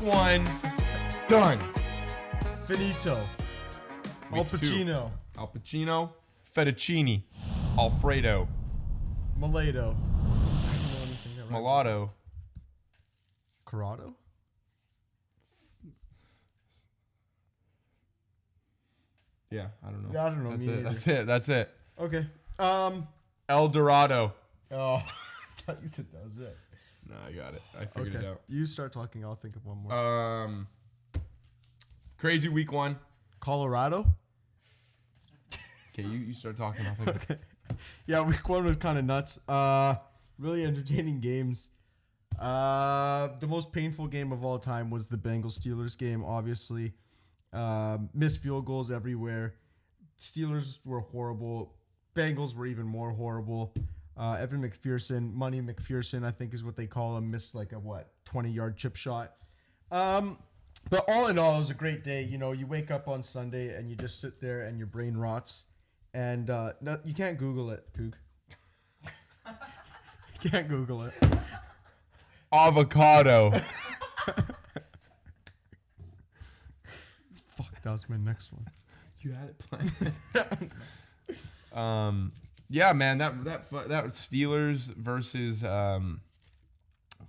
one. Done. Finito. Al Week two. Pacino. Al Pacino. Fettuccine. Alfredo. Malato. Mulatto. Corrado? Yeah, I don't know. Yeah, I don't know. That's me it. neither. That's it. Okay. El Dorado. Oh, I thought you said that was it. No, I got it. I figured Okay. it out. You start talking. I'll think of one more. Crazy week one. Colorado? Okay, you start talking. I'll think. Okay. Yeah, week one was kind of nuts. Really entertaining games. The most painful game of all time was the Bengals-Steelers game, obviously. Missed field goals everywhere. Steelers were horrible. Bengals were even more horrible. Evan McPherson, Money McPherson, I think is what they call him, missed like a 20-yard chip shot. But all in all, it was a great day. You know, you wake up on Sunday and you just sit there and your brain rots. And no, you can't Google it, Coog. You can't Google it. Avocado. Fuck, that was my next one. You had it planned. Yeah, man, that was Steelers versus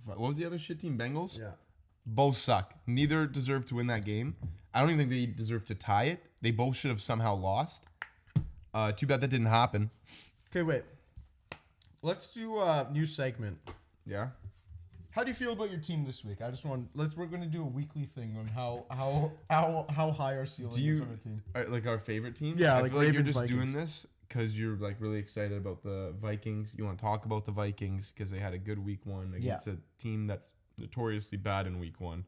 what was the other shit team? Bengals. Yeah. Both suck. Neither deserve to win that game. I don't even think they deserve to tie it. They both should have somehow lost. Too bad that didn't happen. Okay, wait. Let's do a new segment. Yeah. How do you feel about your team this week? We're gonna do a weekly thing on how high our ceiling is on our team. Like our favorite team? Yeah, I like feel like you're Ravens, just doing Vikings. this because you're like really excited about the Vikings. You want to talk about the Vikings because they had a good week one against a team that's notoriously bad in week one.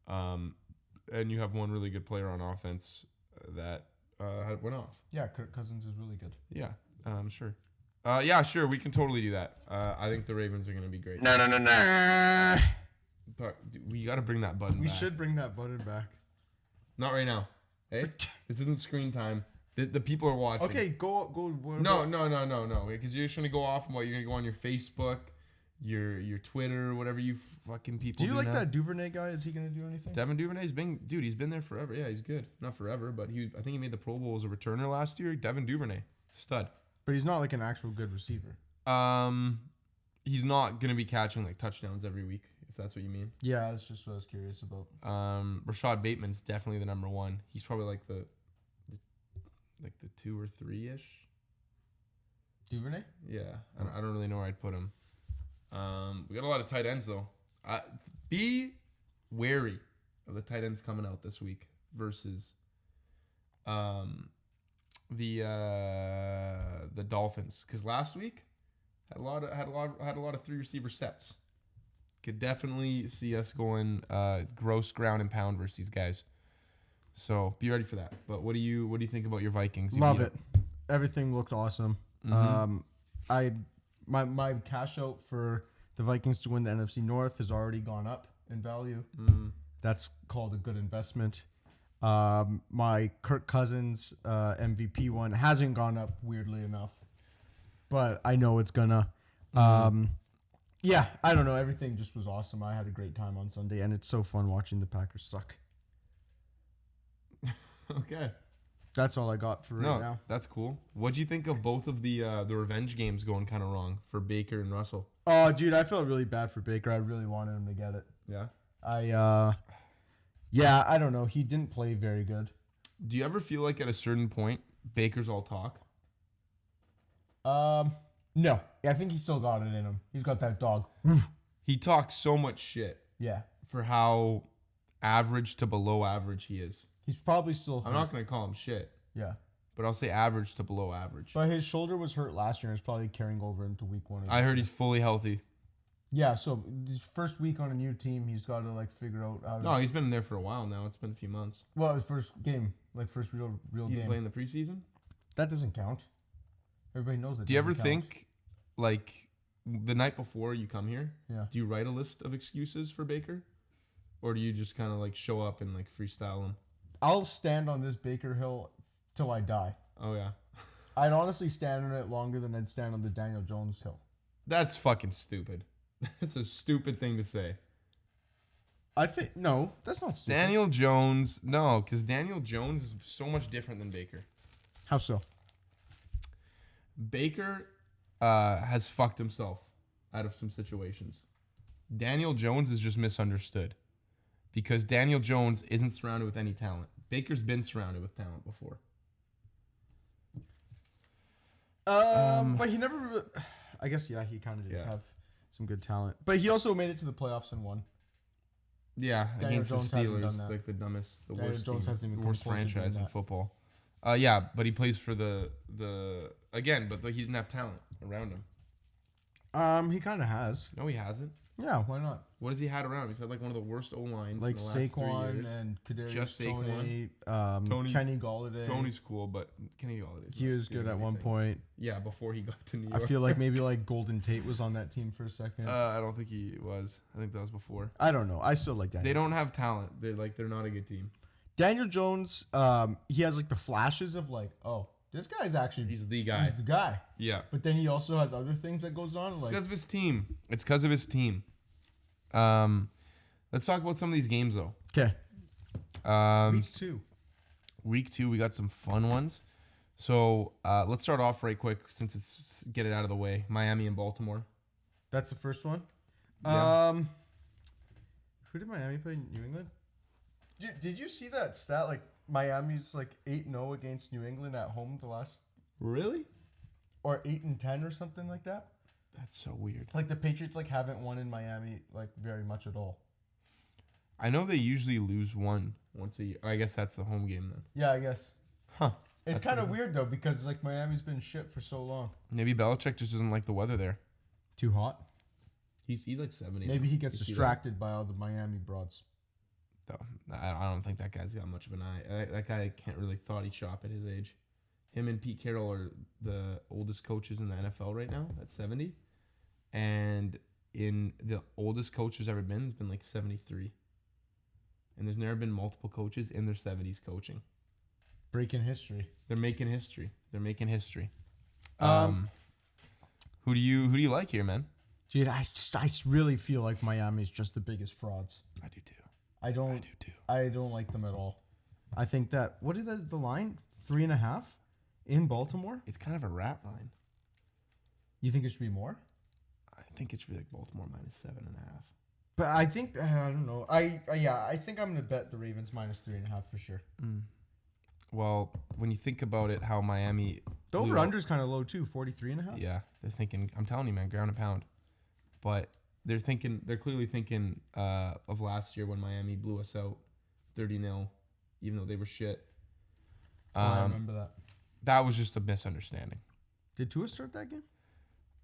And you have one really good player on offense that went off. Yeah, Kirk Cousins is really good. Yeah, sure. Yeah, sure. We can totally do that. I think the Ravens are going to be great. No. But we got to bring that button We back. should bring that button back. Not right now. Hey, this isn't screen time. The people are watching. Okay, go. No. Because you're just going to go off on what you're going to go on your Facebook, your Twitter, whatever you fucking people Do you like now. that Duvernay guy? Is he gonna do anything? Devin Duvernay's he's been there forever. Yeah, he's good. Not forever, but I think he made the Pro Bowl as a returner last year. Devin Duvernay, stud. But he's not like an actual good receiver. He's not gonna be catching like touchdowns every week, if that's what you mean. Yeah, that's just what I was curious about. Rashad Bateman's definitely the number one. He's probably like the 2 or 3-ish. Duvernay? Yeah, I don't really know where I'd put him. We got a lot of tight ends though. Be wary of the tight ends coming out this week versus the Dolphins, because last week had a lot of 3 receiver sets. Could definitely see us going gross ground and pound versus these guys. So be ready for that. But what do you think about your Vikings? Love it. Everything looked awesome. Mm-hmm. My cash out for the Vikings to win the NFC North has already gone up in value. That's called a good investment. My Kirk Cousins MVP one hasn't gone up, weirdly enough, but I know it's gonna. Yeah, I don't know. Everything just was awesome. I had a great time on Sunday, and it's so fun watching the Packers suck. Okay. That's all I got for right now. That's cool. What do you think of both of the revenge games going kind of wrong for Baker and Russell? Oh, dude, I felt really bad for Baker. I really wanted him to get it. Yeah. Yeah, I don't know. He didn't play very good. Do you ever feel like at a certain point Baker's all talk? No. I think he's still got it in him. He's got that dog. He talks so much shit Yeah. for how average to below average he is. He's probably still hurt. I'm not going to call him shit, Yeah. but I'll say average to below average. But his shoulder was hurt last year and it's probably carrying over into week one. I heard he's fully healthy. Yeah, so his first week on a new team, he's got to like figure out how to. No, he's been there for a while now. It's been a few months. Well, his first game, like first real He game. played in the preseason? That doesn't count. Everybody knows that. Do you ever doesn't count. think, like, the night before you come here, Yeah. do you write a list of excuses for Baker? Or do you just kind of, like, show up and, like, freestyle him? I'll stand on this Baker Hill till I die. Oh, yeah. I'd honestly stand on it longer than I'd stand on the Daniel Jones Hill. That's fucking stupid. That's a stupid thing to say. I think no, that's not stupid. Daniel Jones, no, because Daniel Jones is so much different than Baker. How so? Baker has fucked himself out of some situations. Daniel Jones is just misunderstood because Daniel Jones isn't surrounded with any talent. Baker's been surrounded with talent before. But he never. I guess he kind of did have some good talent, but he also made it to the playoffs and won. Yeah, Daniel against Jones the hasn't done Steelers, that. like the dumbest, the Daniel worst Jones team, hasn't even the come worst close to doing franchise in that. football. Yeah, but he plays for the again, but he didn't have talent around him. He kind of has. No, he hasn't. Yeah, why not? What has he had around him? He's had like one of the worst O lines Like in the last 3 Saquon years. and Kadarius Just Toney, Tony's- Kenny Galladay. Tony's cool, but Kenny Galladay. He was good at one point. Yeah, before he got to New I York. feel like maybe like Golden Tate was on that team for a second. I don't think he was. I think that was before. I don't know. I still like Daniel. They don't have talent. They're not a good team. Daniel Jones, he has like the flashes of like, oh, this guy's actually He's the guy. He's the guy. Yeah. But then he also has other things that goes on. It's Like because of his team. It's because of his team. Let's talk about some of these games though. okay, Week week 2. Week 2, we got some fun ones. So let's start off right quick since it's get it out of the way. Miami and Baltimore. That's the first one. Yeah. Who did Miami play? New England. Did you see that stat? Like Miami's like 8-0 against New England at home the last, Really? or 8-10 or something like that. That's so weird. Like the Patriots like haven't won in Miami like very much at all. I know they usually lose one once a year. I guess that's the home game then. Yeah, I guess. Huh. It's That's kind of pretty weird though because like Miami's been shit for so long. Maybe Belichick just doesn't like the weather there. Too hot. He's like 70. Maybe now. he gets You see that? distracted by all the Miami broads. Though. I don't think that guy's got much of an eye. That guy can't really thought he'd shop at his age. Him and Pete Carroll are the oldest coaches in the NFL right now at 70. And in the oldest coach there's ever been has been like 73. And there's never been multiple coaches in their 70s coaching. Breaking history. They're making history. They're making history. Um, Who do you like here, man? Dude, I really feel like Miami's just the biggest frauds. I do too. I don't I don't like them at all. I think that what is the line? 3.5 in Baltimore? It's kind of a rat line. You think it should be more? I think it should be like Baltimore -7.5. But I think I don't know. I think I'm gonna bet the Ravens -3.5 for sure. Well, when you think about it, how Miami The blew over out- under is kind of low too, 43.5. Yeah, they're thinking. I'm telling you, man, ground and pound. But they're thinking. They're clearly thinking of last year when Miami blew us out, 30-0, even though they were shit. I remember that. That was just a misunderstanding. Did Tua start that game?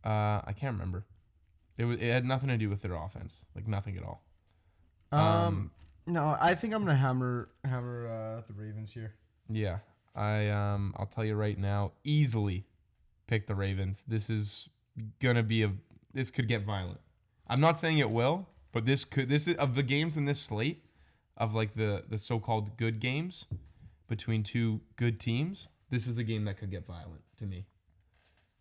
I can't remember. It had nothing to do with their offense, like nothing at all. No, I think I'm gonna hammer the Ravens here. Yeah, I'll tell you right now, easily pick the Ravens. This is gonna be this could get violent. I'm not saying it will, but this is of the games in this slate of like the so-called good games between two good teams. This is the game that could get violent to me.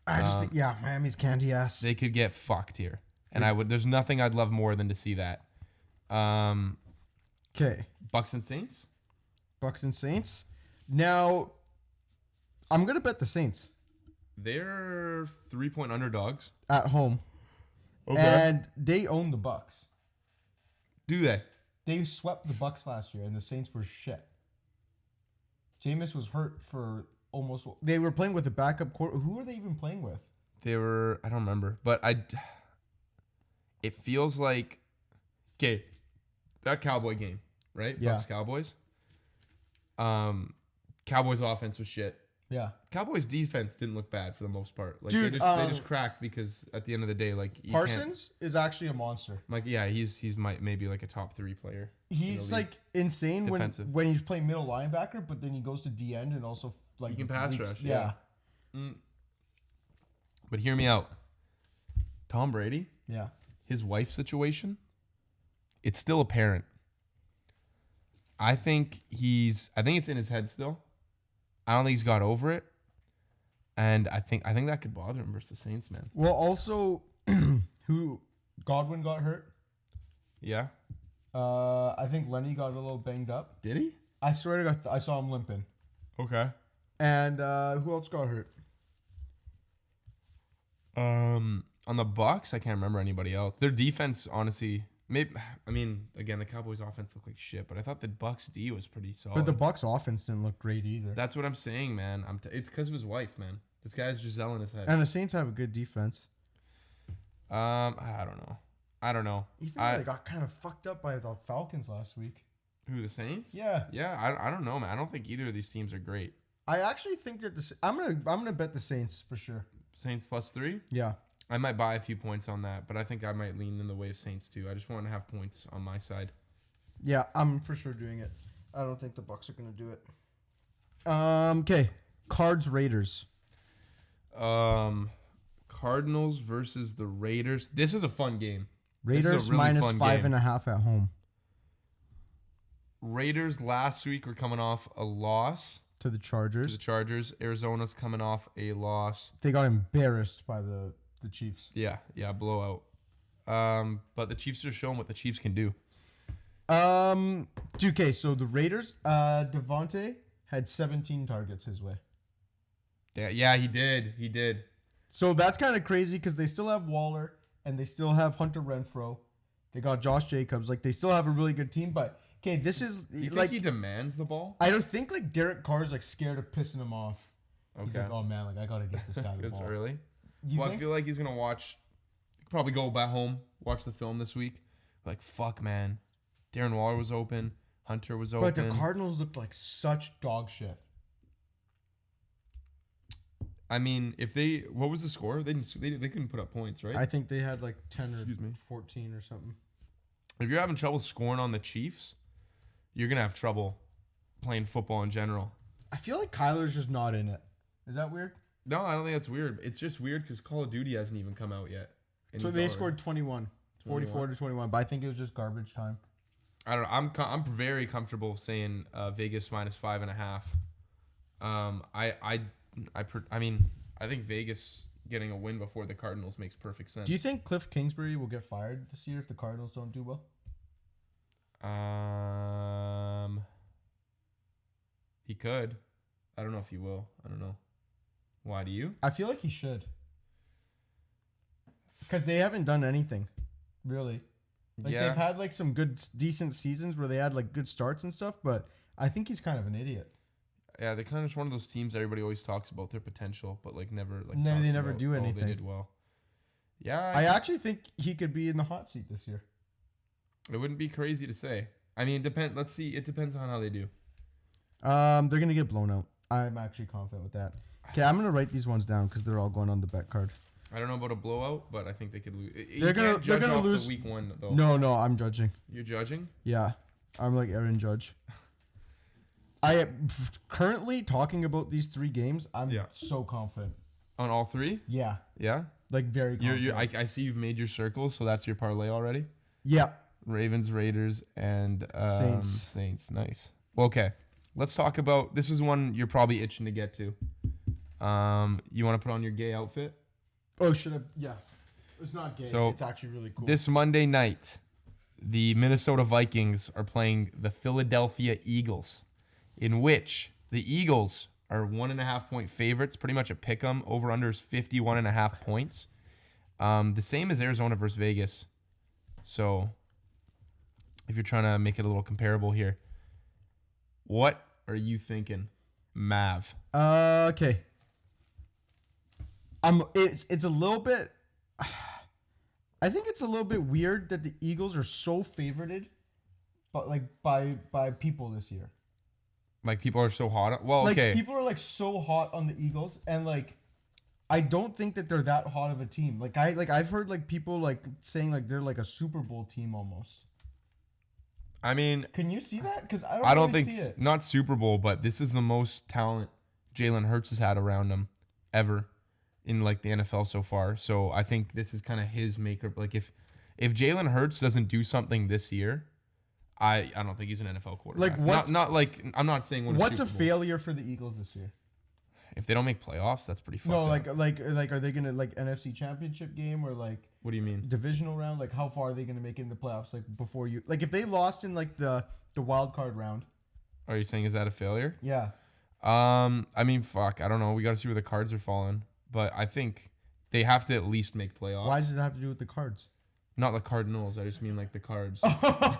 I just think, Miami's candy ass. They could get fucked here, and there's nothing I'd love more than to see that. Okay, Bucks and Saints. Bucks and Saints. Now, I'm gonna bet the Saints They're 3-point underdogs. at home, and they own the Bucks. Do they? They swept the Bucks last year, and the Saints were shit. Jameis was hurt for almost. They were playing with a backup quarter. Who were they even playing with? They were. I don't remember, but it feels like okay. That Cowboy game, right? Yeah. Bucks Cowboys. Cowboys offense was shit. Yeah. Cowboys defense didn't look bad for the most part. Like Dude, they just cracked because at the end of the day, like you Parsons is actually a monster. can't- like yeah, he's maybe like a top 3 player. He's league. like insane Defensive. when he's playing middle linebacker, but then he goes to D end and also like He can pass leaks- rush, Yeah. But hear me out. Tom Brady, Yeah. his wife situation, it's still apparent. I think it's in his head still. I don't think he's got over it. And I think that could bother him versus the Saints, man. Well, also, who Godwin got hurt. Yeah. I think Lenny got a little banged up. Did he? I swear to God, I saw him limping. Okay. And who else got hurt? On the Bucks, I can't remember anybody else. Their defense, honestly, maybe. I mean, again, the Cowboys' offense looked like shit, but I thought the Bucks' D was pretty solid. But the Bucks' offense didn't look great either. That's what I'm saying, man. It's because of his wife, man. This guy's Giselle in his head. And the Saints have a good defense. I don't know. Even though they got kind of fucked up by the Falcons last week. Who, the Saints? Yeah. Yeah, I don't know, man. I don't think either of these teams are great. I actually think that I'm gonna bet the Saints for sure. Saints +3? Yeah. I might buy a few points on that, but I think I might lean in the way of Saints too. I just want to have points on my side. Yeah, I'm for sure doing it. I don't think the Bucks are gonna do it. Okay. Cards Raiders. Cardinals versus the Raiders. This is a fun game. Raiders really -5.5 at home. Raiders last week were coming off a loss to the Chargers. Arizona's coming off a loss. They got embarrassed by the Chiefs. Yeah, blowout. But the Chiefs are showing what the Chiefs can do. Okay, so the Raiders, Devontae had 17 targets his way. Yeah, he did. So that's kind of crazy because they still have Waller and they still have Hunter Renfrow. They got Josh Jacobs. Like, they still have a really good team, but okay, this is you like think he demands the ball. I don't think like Derek Carr's like scared of pissing him off. Okay. He's like, oh man, like I gotta get this guy the ball. It's early. You think? I feel like he's gonna probably go back home, watch the film this week. Like, fuck, man. Darren Waller was open. Hunter was open. But the Cardinals looked like such dog shit. I mean, what was the score? They couldn't put up points, right? I think they had like 10 or 14 or something. If you're having trouble scoring on the Chiefs, you're gonna have trouble playing football in general. I feel like Kyler's just not in it. Is that weird? No, I don't think that's weird. It's just weird because Call of Duty hasn't even come out yet. So they scored 21, 44-21, but I think it was just garbage time. I don't know. I'm very comfortable saying Vegas -5.5. I mean, I think Vegas getting a win before the Cardinals makes perfect sense. Do you think Cliff Kingsbury will get fired this year if the Cardinals don't do well? He could. I don't know if he will. I don't know. Why do you? I feel like he should. Because they haven't done anything, really. Like, they've had like some good, decent seasons where they had like good starts and stuff, but I think he's kind of an idiot. Yeah, they're kind of just one of those teams everybody always talks about their potential, but like never they never do anything. They did well. Yeah, I actually think he could be in the hot seat this year. It wouldn't be crazy to say. I mean, Let's see. It depends on how they do. They're gonna get blown out. I'm actually confident with that. Okay, I'm gonna write these ones down because they're all going on the bet card. I don't know about a blowout, but I think they could lose. They're gonna lose week one though. No, I'm judging. You're judging? Yeah, I'm like Aaron Judge. I currently talking about these 3 games. I'm so confident on all 3. Yeah, like very confident. I see you've made your circles, so that's your parlay already. Yeah, Ravens, Raiders, and Saints. Nice. Well, okay, let's talk about. This is one you're probably itching to get to. You want to put on your gay outfit? Oh, should I? Yeah, it's not gay. So it's actually really cool. This Monday night, the Minnesota Vikings are playing the Philadelphia Eagles, in which the Eagles are 1.5-point favorites, pretty much a pick 'em. Over under is 51.5 points. The same as Arizona versus Vegas. So, if you're trying to make it a little comparable here, what are you thinking, Mav? Okay. It's a little bit. I think it's a little bit weird that the Eagles are so favorited, but like by people this year. Like, people are so hot. Well, like, okay. People are like so hot on the Eagles, and like, I don't think that they're that hot of a team. I've heard like people like saying like they're like a Super Bowl team almost. I mean, can you see that? Because I don't really see it. Not Super Bowl, but this is the most talent Jalen Hurts has had around him ever in like the NFL so far. So I think this is kind of his maker. Like, if Jalen Hurts doesn't do something this year, I don't think he's an NFL quarterback. Like, what? Not like, I'm not saying what's a failure for the Eagles this year? If they don't make playoffs, that's pretty fucked No, up. like are they gonna like NFC Championship game or like What do you mean? divisional round? Like how far are they gonna make it in the playoffs? Like before you like if they lost in like the wild card round. Are you saying is that a failure? Yeah. I mean, fuck. I don't know. We got to see where the cards are falling, but I think they have to at least make playoffs. Why does it have to do with the cards? Not the Cardinals. I just mean like the Cards. I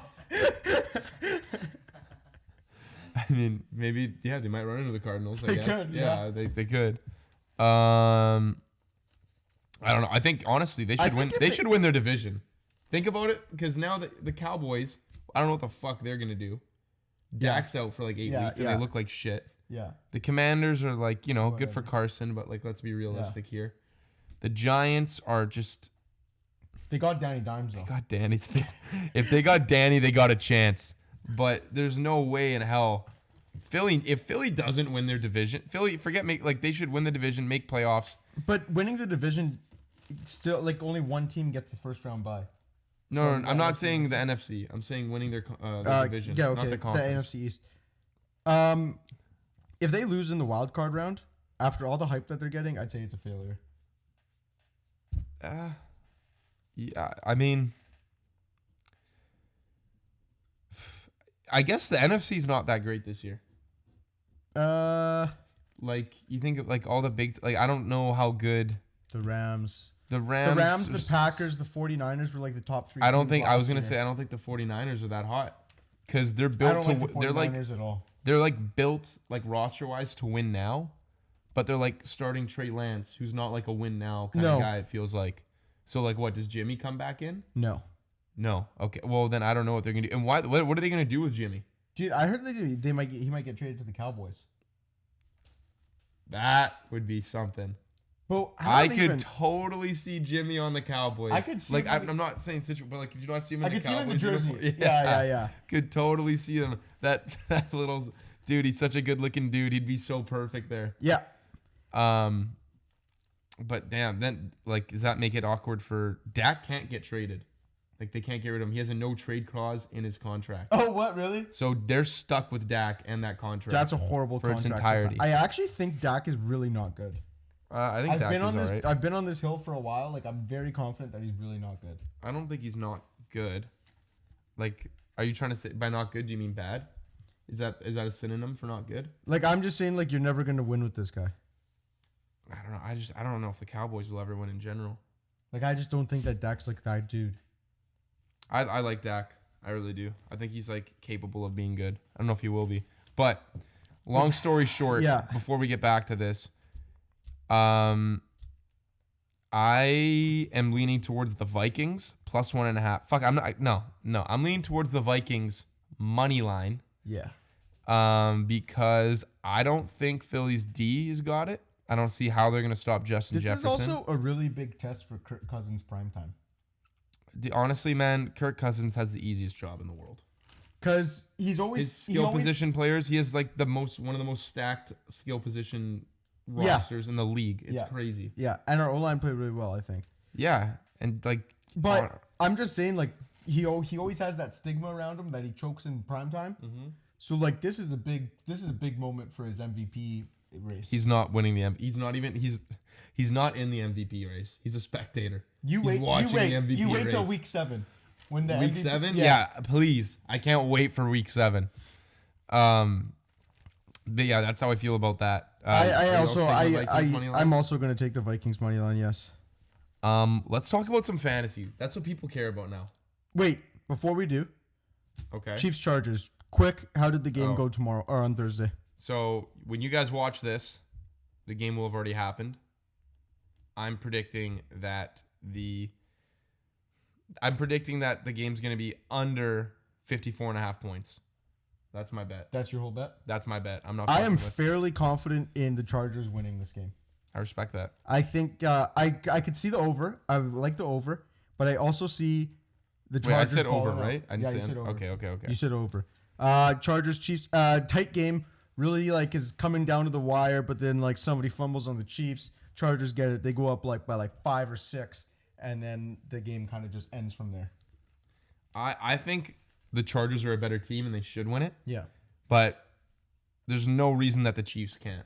mean, maybe they might run into the Cardinals. I guess. Could, yeah. They could. I don't know. I think honestly they should win. They should win their division. Think about it, because now the Cowboys, I don't know what the fuck they're gonna do. Dak's out for like 8 weeks, and they look like shit. Yeah. The Commanders are like, good for Carson, but like let's be realistic here. The Giants are just. They got Danny Dimes though. They got Danny. If they got Danny, they got a chance. But there's no way in hell. If Philly doesn't win their division, they should win the division, make playoffs. But winning the division, still like only one team gets the first round bye. No, I'm not saying the NFC. I'm saying winning their division, yeah, okay. not the conference. The NFC East. If they lose in the wild card round, after all the hype that they're getting, I'd say it's a failure. Yeah, I mean, I guess the NFC's not that great this year. Like you think of like all the big, like I don't know how good the Rams, the Packers, the 49ers were like the top 3. I don't think I was gonna say I don't think the 49ers are that hot because they're built to. They're like at all. They're like built like roster wise to win now, but they're like starting Trey Lance, who's not like a win now kind of guy. It feels like. So like, what does Jimmy come back in? No. Okay. Well, then I don't know what they're gonna do. And why? What are they gonna do with Jimmy? Dude, I heard he might get traded to the Cowboys. That would be something. But I could totally see Jimmy on the Cowboys. I could see like I'm not saying but like could you not see him in the Cowboys? I could see him in the jersey. Yeah. Could totally see him. That little dude. He's such a good looking dude. He'd be so perfect there. Yeah. But damn, then like does that make it awkward for Dak? Can't get traded. Like they can't get rid of him. He has a no trade clause in his contract. Oh, what really? So they're stuck with Dak and that contract. That's a horrible for contract its entirety. I actually think Dak is really not good. I think Dak is all right. I've been on this hill for a while. Like I'm very confident that he's really not good. I don't think he's not good. Like, are you trying to say by not good? Do you mean bad? Is that a synonym for not good? Like I'm just saying, like you're never gonna win with this guy. I don't know. I don't know if the Cowboys will ever win in general. Like I just don't think that Dak's like that dude. I like Dak. I really do. I think he's like capable of being good. I don't know if he will be. But long story short, before we get back to this, I am leaning towards the Vikings plus 1.5. Fuck, I'm not. No. I'm leaning towards the Vikings money line. Yeah. Because I don't think Philly's D has got it. I don't see how they're gonna stop Justin Jefferson. This is also a really big test for Kirk Cousins' primetime. Honestly, man, Kirk Cousins has the easiest job in the world. Because he's always his skill position players. He has like one of the most stacked skill position rosters in the league. It's crazy. Yeah, and our O-line played really well, I think. Yeah, and like, but I'm just saying, like he always has that stigma around him that he chokes in primetime. Mm-hmm. So like this is a big moment for his MVP race. He's not winning the MVP. He's not in the MVP race. He's a spectator. You wait till week 7. When the week MVP, 7? Yeah, please. I can't wait for week 7. But yeah, that's how I feel about that. I'm also going to take the Vikings money line. Yes. Let's talk about some fantasy. That's what people care about now. Wait, before we do. Okay. Chiefs Chargers. Quick, how did the game go tomorrow or on Thursday? So when you guys watch this, the game will have already happened. I'm predicting that the game's going to be under 54.5 points. That's my bet. That's your whole bet? That's my bet. I am fairly confident in the Chargers winning this game. I respect that. I think I could see the over. I like the over, but I also see the Chargers. Wait, I said over, right? You said over. Okay. You said over. Chargers, Chiefs, tight game. Really like is coming down to the wire, but then like somebody fumbles on the Chiefs. Chargers get it. They go up like by 5 or 6, and then the game kind of just ends from there. I think the Chargers are a better team and they should win it. Yeah. But there's no reason that the Chiefs can't.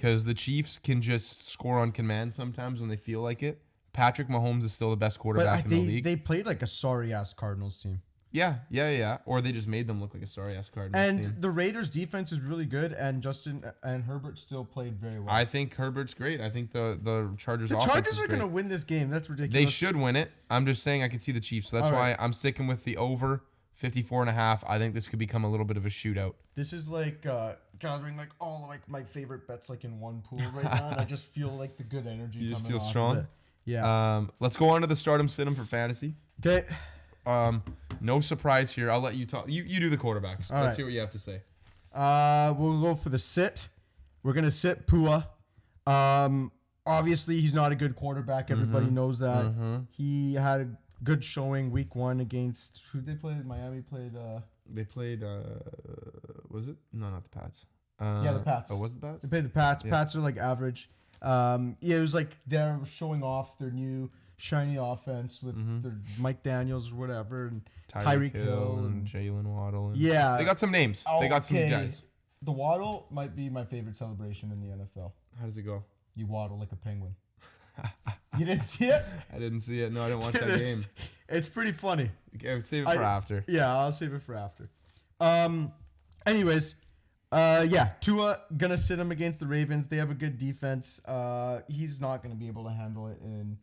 because the Chiefs can just score on command sometimes when they feel like it. Patrick Mahomes is still the best quarterback in the league. They played like a sorry-ass Cardinals team. Yeah. Or they just made them look like a sorry-ass Cardinals team. And the Raiders' defense is really good, and Justin and Herbert still played very well. I think Herbert's great. I think the Chargers The offense Chargers is are great. going to win this game. That's ridiculous. They should win it. I'm just saying I can see the Chiefs. So that's All why right. I'm sticking with the over 54.5. I think this could become a little bit of a shootout. This is like gathering like all of like my favorite bets like in one pool right now, and I just feel like the good energy. You just coming feel off strong? Of it. Yeah. Let's go on to the stardom sit-em for fantasy. Okay. No surprise here. I'll let you talk. You do the quarterbacks. All Let's right. hear what you have to say. We'll go for the sit. We're gonna sit Pua. Obviously he's not a good quarterback. Everybody knows that. He had a good showing week 1 against who they played. Miami played. They played. Was it? No, not the Pats. Yeah, the Pats. Oh, was it the Pats? They played the Pats. Yeah. Pats are like average. Yeah, it was like they're showing off their new shiny offense with their Mike Daniels or whatever, and Tyreek Hill and Jalen Waddle. And yeah, they got some names. They got some Okay. guys. The waddle might be my favorite celebration in the NFL. How does it go? You waddle like a penguin. You didn't see it? I didn't see it. No, I didn't watch Dude, that game. It's pretty funny. Okay, save it for after. Yeah, I'll save it for after. Anyways, yeah, Tua gonna sit him against the Ravens. They have a good defense. He's not gonna be able to handle it in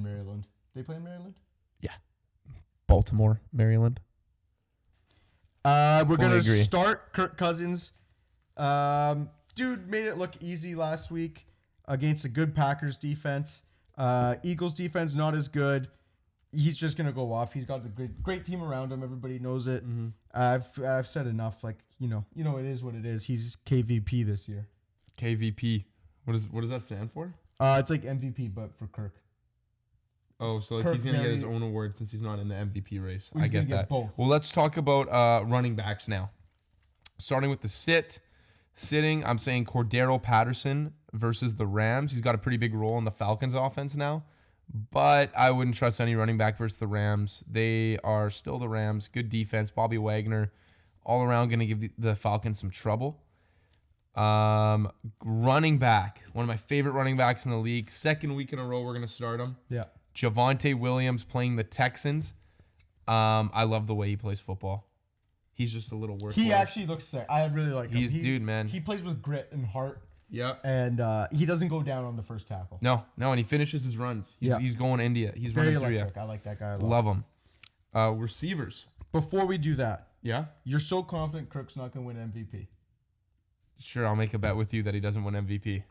Maryland. They play in Maryland? Baltimore, Maryland. We're Fully gonna agree. start Kirk Cousins. Dude made it look easy last week against a good Packers defense. Eagles defense not as good. He's just gonna go off. He's got a great team around him. Everybody knows it. I've said enough. Like you know, it is what it is. He's KVP this year. KVP. What does that stand for? It's like MVP, but for Kirk. Oh, so like Kirk he's gonna get his very- own award since he's not in the MVP race. He's I gonna get get that. both. Well, let's talk about running backs now. Starting with the sitting, I'm saying Cordero Patterson versus the Rams. He's got a pretty big role in the Falcons offense now, but I wouldn't trust any running back versus the Rams. They are still the Rams. Good defense. Bobby Wagner, all around, going to give the Falcons some trouble. Running back, one of my favorite running backs in the league. Second week in a row, we're going to start him. Yeah. Javonte Williams playing the Texans. I love the way he plays football. He's just a little worse. He actually looks sick. I really like him. Dude, man. He plays with grit and heart, Yeah. and he doesn't go down on the first tackle. No, and he finishes his runs. He's going to India. He's Very running through you. electric. I like that guy a lot. Love him. Receivers. Before we do that, Yeah. you're so confident Kirk's not going to win MVP. Sure, I'll make a bet with you that he doesn't win MVP.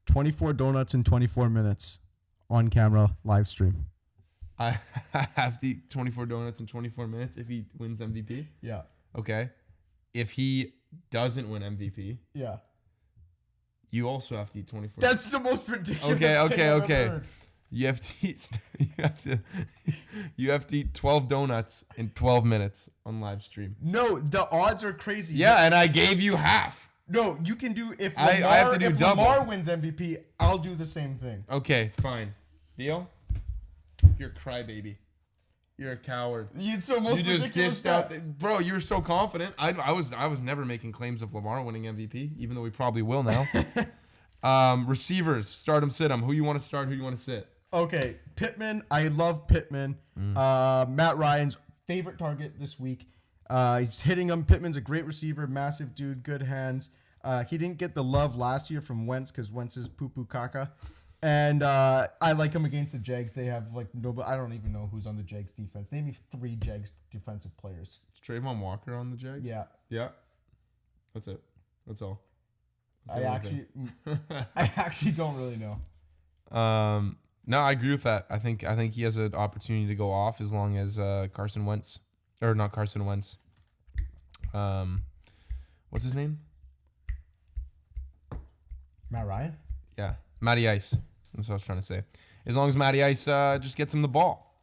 24 donuts in 24 minutes on camera live stream. I have to eat 24 donuts in 24 minutes if he wins MVP. Yeah. Okay. If he doesn't win MVP, Yeah. you also have to eat 24. That's the most ridiculous Okay, thing I've okay. ever heard. You have to eat. You have to eat 12 donuts in 12 minutes on live stream. No, the odds are crazy. Yeah, and I gave you half. No, you can do if I Lamar, have to do if double. Lamar wins MVP, I'll do the same thing. Okay, fine. Deal? You're a crybaby. You're a coward. It's the most You just ridiculous dished out, stat. bro. You were so confident. I was never making claims of Lamar winning MVP, even though we probably will now. Receivers, start 'em, sit 'em. Who you want to start? Who you want to sit? Okay, Pittman. I love Pittman. Matt Ryan's favorite target this week. He's hitting him. Pittman's a great receiver, massive dude, good hands. He didn't get the love last year from Wentz because Wentz is poo-poo caca. And I like him against the Jags. They have like nobody. I don't even know who's on the Jags defense. Name me 3 Jags defensive players. Is Trayvon Walker on the Jags? Yeah, Yeah. That's it. That's all. That's I the only actually don't really know. thing. No, I agree with that. I think he has an opportunity to go off as long as Carson Wentz, or not Carson Wentz. What's his name? Matt Ryan. Yeah, Matty Ice. That's what I was trying to say. As long as Matty Ice just gets him the ball.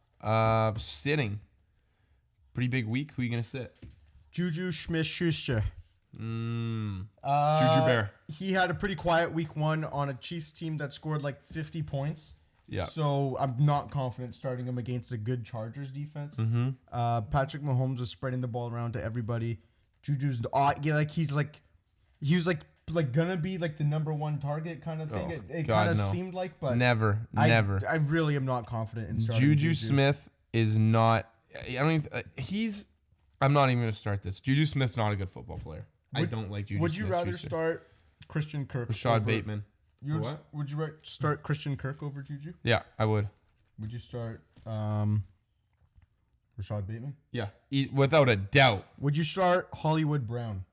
Sitting. Pretty big week. Who are you going to sit? Juju Smith-Schuster. Juju Bear. He had a pretty quiet week 1 on a Chiefs team that scored like 50 points. Yeah. So I'm not confident starting him against a good Chargers defense. Patrick Mahomes is spreading the ball around to everybody. Juju's he was like like gonna be like the number one target kind of thing. Oh, It God, kind of no. seemed like, but Never. I really am not confident in starting Juju Smith is not. I don't even. I'm not even going to start this. Juju Smith's not a good football player. I don't like Juju Smith. Would you rather start Christian Kirk? Rashad Bateman? Would you start Christian Kirk over Juju? Yeah, I would. Would you start Rashad Bateman? Yeah, without a doubt. Would you start Hollywood Brown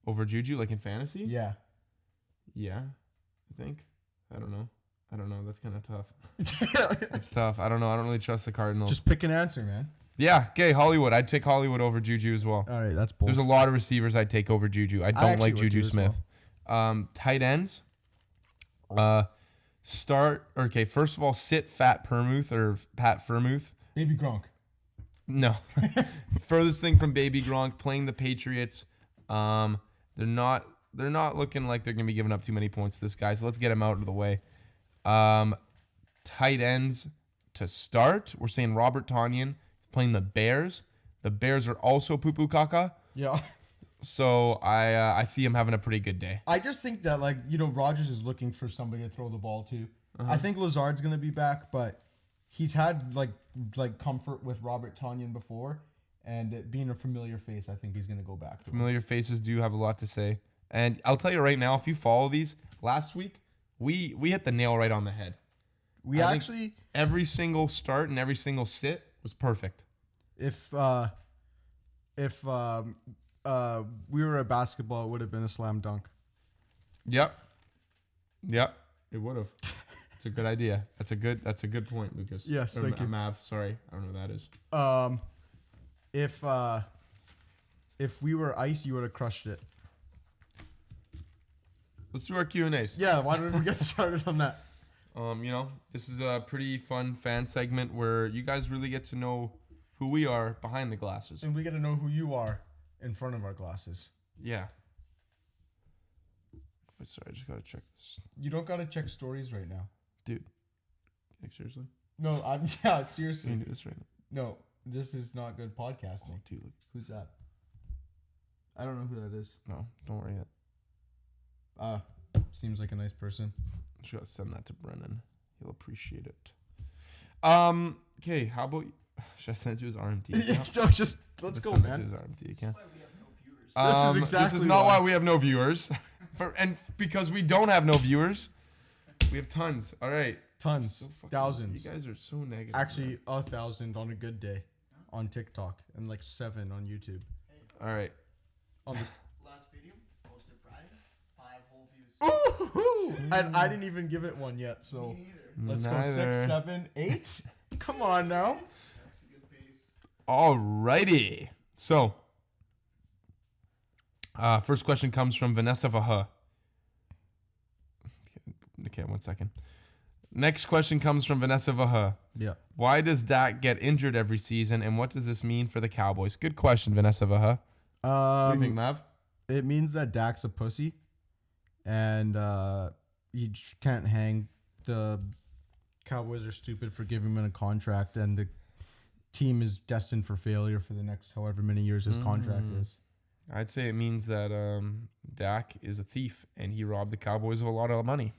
Over Juju, like in fantasy? Yeah. Yeah, I think. I don't know. That's kind of tough. It's tough. I don't know. I don't really trust the Cardinals. Just pick an answer, man. Yeah, okay, Hollywood. I'd take Hollywood over Juju as well. All right, that's bold. There's a lot of receivers I'd take over Juju. I don't like Juju Smith. Tight ends. First of all, sit Pat Freiermuth. Baby Gronk. No. Furthest thing from Baby Gronk, playing the Patriots. They're not looking like they're going to be giving up too many points to this guy, so let's get him out of the way. Tight ends to start. We're saying Robert Tonyan playing the Bears. The Bears are also poo-poo caca. Yeah. So I see him having a pretty good day. I just think that Rodgers is looking for somebody to throw the ball to. I think Lazard's going to be back, but he's had like comfort with Robert Tonyan before, and it being a familiar face, I think he's going to go back. Familiar faces do have a lot to say. And I'll tell you right now, if you follow these, last week, we hit the nail right on the head. Every single start and every single sit was perfect. If we were at basketball, it would have been a slam dunk. Yep, it would have. It's a good idea. That's a good point, Lucas. Yes, thank you. Mav, sorry, I don't know who that is. If we were ice, you would have crushed it. Let's do our Q&As. Yeah, why don't we get started on that? This is a pretty fun fan segment where you guys really get to know who we are behind the glasses. And we get to know who you are in front of our glasses. Yeah. Wait, sorry, I just gotta check this. You don't gotta check stories right now. Dude. Like, seriously? No, seriously. Can you do this right now? No, this is not good podcasting. Oh, dude, look. Who's that? I don't know who that is. No, don't worry yet. Seems like a nice person. I should send that to Brennan. He'll appreciate it. Okay, how about should I send it to his RMT account? No, just let's go, man. To his RMT account. This is not why we have no viewers. Because we don't have no viewers, we have tons. All right. Tons. Thousands. You guys are so negative. Actually, 1,000 on a good day on TikTok and like 7 on YouTube. All right. On the last video posted Friday, 5 whole views. Ooh! And I didn't even give it one yet, so let's go 6, 7, 8. Come on now. That's a good pace. Alrighty. So, first question comes from Vanessa Vaha. Okay, 1 second. Next question comes from Vanessa Vaha. Yeah. Why does Dak get injured every season, and what does this mean for the Cowboys? Good question, Vanessa Vaha. What do you think, Mav? It means that Dak's a pussy, and he can't hang. The Cowboys are stupid for giving him a contract, and the team is destined for failure for the next however many years his contract is. I'd say it means that Dak is a thief, and he robbed the Cowboys of a lot of money.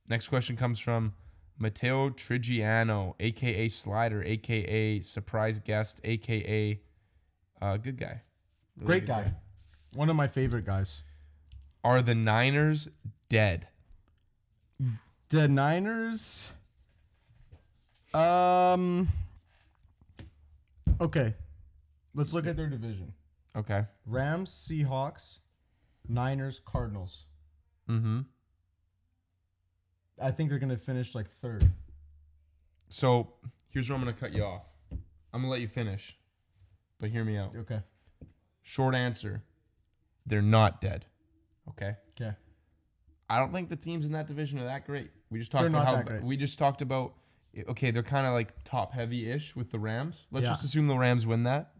Next question comes from Matteo Trigiano, a.k.a. Slider, a.k.a. Surprise Guest, a.k.a. Good guy. Really Great good guy. One of my favorite guys. Are the Niners dead? The Niners... Okay. Let's look at their division. Okay. Rams, Seahawks, Niners, Cardinals. Mm-hmm. I think they're going to finish like third. So here's where I'm going to cut you off. I'm going to let you finish, but hear me out. Okay. Short answer. They're not dead. Okay? Okay. I don't think the teams in that division are that great. We just talked They're about not how that great. we just talked about okay, they're kind of like top heavy-ish with the Rams. Let's Yeah. just assume the Rams win that.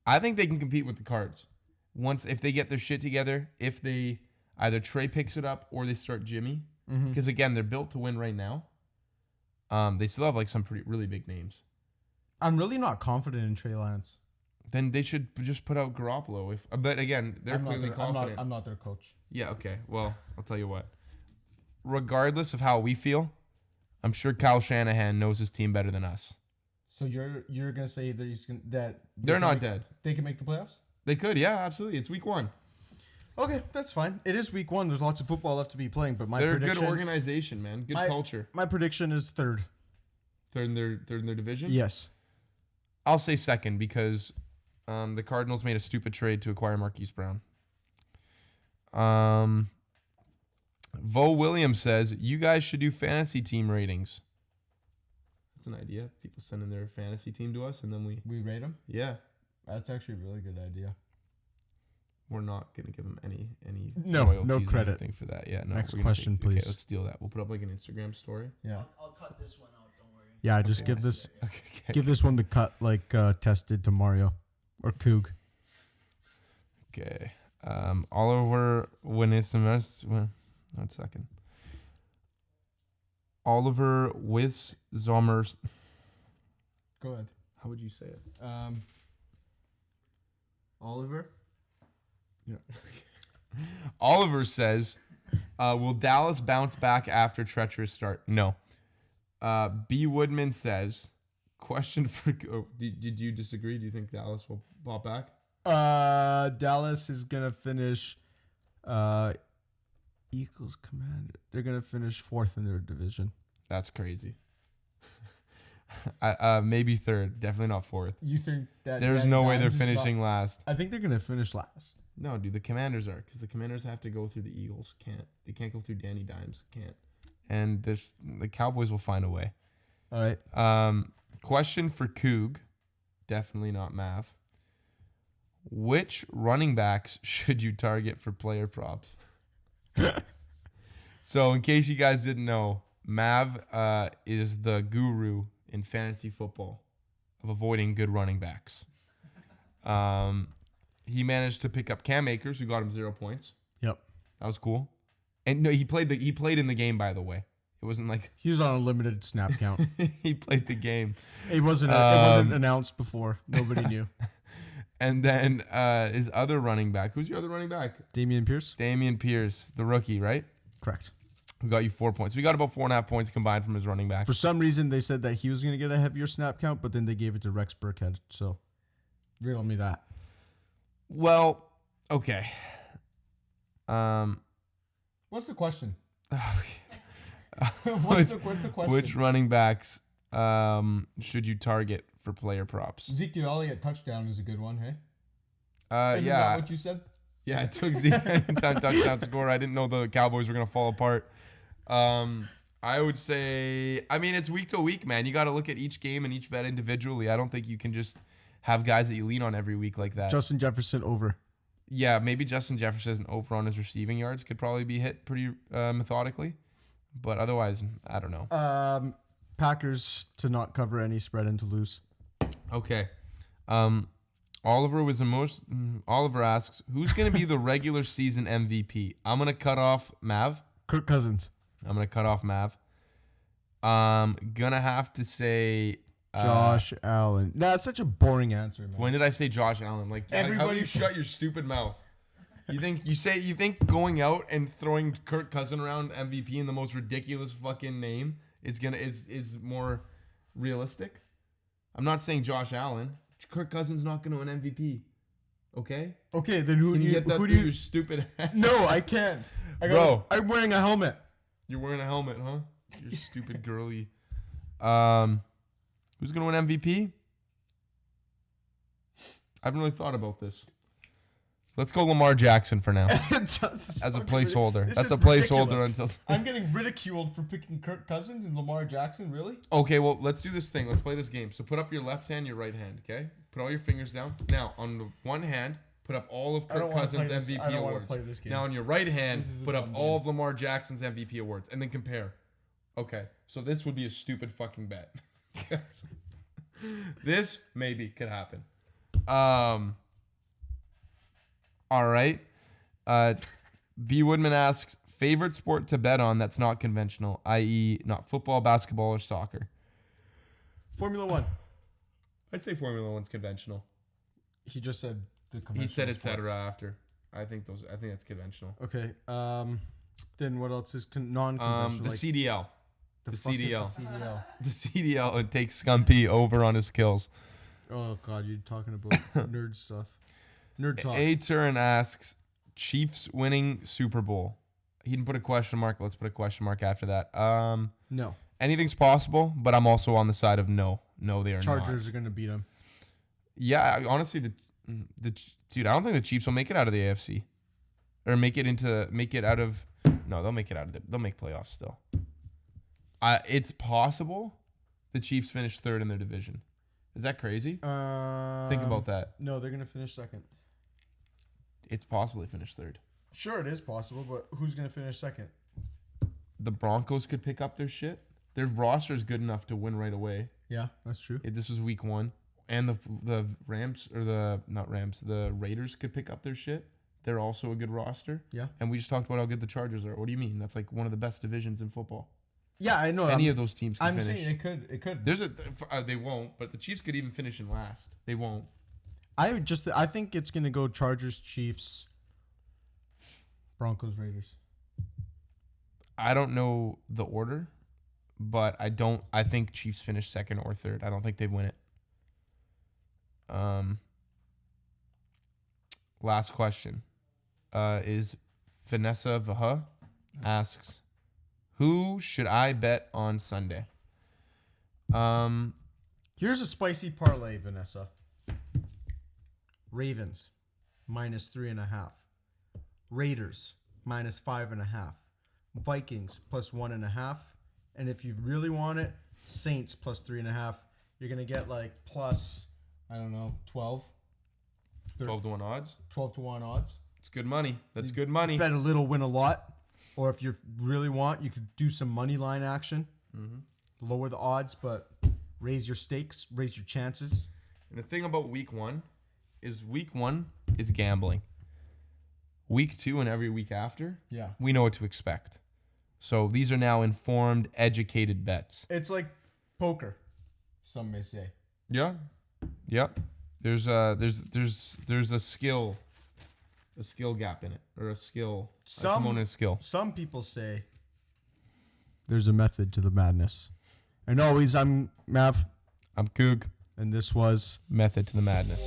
I think they can compete with the Cards. If they get their shit together, if they either Trey picks it up or they start Jimmy. Because again, they're built to win right now. They still have like some really big names. I'm really not confident in Trey Lance. Then they should just put out Garoppolo. But again, they're clearly confident. I'm not their coach. Yeah, okay. Well, I'll tell you what. Regardless of how we feel, I'm sure Kyle Shanahan knows his team better than us. So you're gonna say that They're not dead. They can make the playoffs? They could, yeah, absolutely. It's week 1. Okay, that's fine. It is week 1. There's lots of football left to be playing, but they're a good organization, man. Good culture. My prediction is third. Third in their division? Yes. I'll say second because the Cardinals made a stupid trade to acquire Marquise Brown. Vo Williams says, you guys should do fantasy team ratings. That's an idea. People send in their fantasy team to us, and then we rate them? Yeah. That's actually a really good idea. We're not going to give them any no credit. Or anything for that. Yeah, no. Next question, please. Okay, let's steal that. We'll put up like an Instagram story. Yeah. I'll cut this one out. Don't worry. Yeah, just Okay. give this one the cut like tested to Mario or Coog. Okay. Oliver Winismers. 1 second. Oliver Wiszommers. Go ahead. How would you say it? Oliver? Yeah. Oliver says, will Dallas bounce back after treacherous start? No. B. Woodman says, question for... did you disagree? Do you think Dallas will pop back? Dallas is going to finish... Eagles Commander. They're going to finish 4th in their division. That's crazy. Maybe 3rd. Definitely not 4th. You think that... There's no way they're finishing last. I think they're going to finish last. No, dude, the Commanders are, because the Commanders have to go through the Eagles. They can't go through Danny Dimes. Can't. And the Cowboys will find a way. All right. Question for Coog. Definitely not Mav. Which running backs should you target for player props? So, in case you guys didn't know, Mav is the guru in fantasy football of avoiding good running backs. He managed to pick up Cam Akers, who got him 0 points. Yep. That was cool. And no, he played in the game, by the way. It wasn't like he was on a limited snap count. He played the game. It wasn't announced before. Nobody knew. And then his other running back. Who's your other running back? Dameon Pierce. Dameon Pierce, the rookie, right? Correct. Who got you 4 points. We got about 4.5 points combined from his running back. For some reason, they said that he was going to get a heavier snap count, but then they gave it to Rex Burkhead. So, riddle me that. Well, okay. What's the question? Which What's the question? Which running backs should you target for player props? Ezekiel Elliott touchdown is a good one, hey? Isn't Yeah. that what you said? Yeah, I took Zeke anytime touchdown score. I didn't know the Cowboys were going to fall apart. I would say, I mean, it's week to week, man. You got to look at each game and each bet individually. I don't think you can just have guys that you lean on every week like that. Justin Jefferson over. Yeah, maybe Justin Jefferson over on his receiving yards could probably be hit pretty methodically. But otherwise, I don't know. Packers to not cover any spread and to lose. Okay. Oliver asks, who's going to be the regular season MVP? I'm going to cut off Mav. Kirk Cousins. I'm going to cut off Mav. Gonna have to say Josh Allen. That's such a boring answer, man. When did I say Josh Allen? Like, how do you shut your stupid mouth? You think going out and throwing Kirk Cousins around MVP in the most ridiculous fucking name is more realistic? I'm not saying Josh Allen. Kirk Cousins not going to win MVP. Okay? Okay, then who Can do you you get that who through do you your stupid head? No, I can't. Bro. I'm wearing a helmet. You're wearing a helmet, huh? You're stupid girly. Who's going to win MVP? I haven't really thought about this. Let's go Lamar Jackson for now. As a placeholder. That's a placeholder until... I'm getting ridiculed for picking Kirk Cousins and Lamar Jackson, really? Okay, well, let's do this thing. Let's play this game. So put up your left hand, your right hand, okay? Put all your fingers down. Now, on the one hand, put up all of Kirk Cousins' MVP awards. Play this game. Now, on your right hand, put up all of Lamar Jackson's MVP awards, and then compare. Okay, so this would be a stupid fucking bet. This maybe could happen. All right. B. Woodman asks, favorite sport to bet on that's not conventional, i.e. not football, basketball, or soccer? Formula One. I'd say Formula One's conventional. He just said the He conventional said et sports. cetera after. I think that's conventional. Okay. Then what else is non-conventional? The CDL. The fuck is CDL. The CDL. The CDL, it takes Scumpy over on his kills. Oh God, you're talking about nerd stuff. Nerd talk. A Turn asks, Chiefs winning Super Bowl. He didn't put a question mark. Let's put a question mark after that. No. Anything's possible, but I'm also on the side of no. No, they are Chargers not. are gonna beat them. Yeah, honestly, the dude, I don't think the Chiefs will make it out of the AFC, or make it out of. No, they'll make it out of. They'll make playoffs still. It's possible the Chiefs finish third in their division. Is that crazy? Think about that. No, they're gonna finish second. It's possible they finish third. Sure, it is possible, but who's gonna finish second? The Broncos could pick up their shit. Their roster is good enough to win right away. Yeah, that's true. If this was week 1, and the Rams or the Raiders could pick up their shit. They're also a good roster. Yeah. And we just talked about how good the Chargers are. What do you mean? That's like one of the best divisions in football. Yeah, I know. Any of those teams can I'm finish. saying it could. There's they won't, but the Chiefs could even finish in last. They won't. I think it's gonna go Chargers, Chiefs, Broncos, Raiders. I don't know the order, but I think Chiefs finish second or third. I don't think they'd win it. Last question. Is Vanessa Vaha asks, who should I bet on Sunday? Here's a spicy parlay, Vanessa. Ravens -3.5. Raiders -5.5. Vikings +1.5. And if you really want it, Saints +3.5. You're gonna get like plus, I don't know, 12. 12-1 odds. 12-1 odds. It's good money. That's good money. Bet a little, win a lot. Or if you really want, you could do some money line action. Mm-hmm. Lower the odds, but raise your stakes, raise your chances. And the thing about week 1 is gambling. Week 2 and every week after, we know what to expect. So these are now informed, educated bets. It's like poker, some may say. Yeah. Yep. There's a skill gap in it, or a skill. Some people say there's a method to the madness. And always, I'm Mav. I'm Coog. And this was Method to the Madness.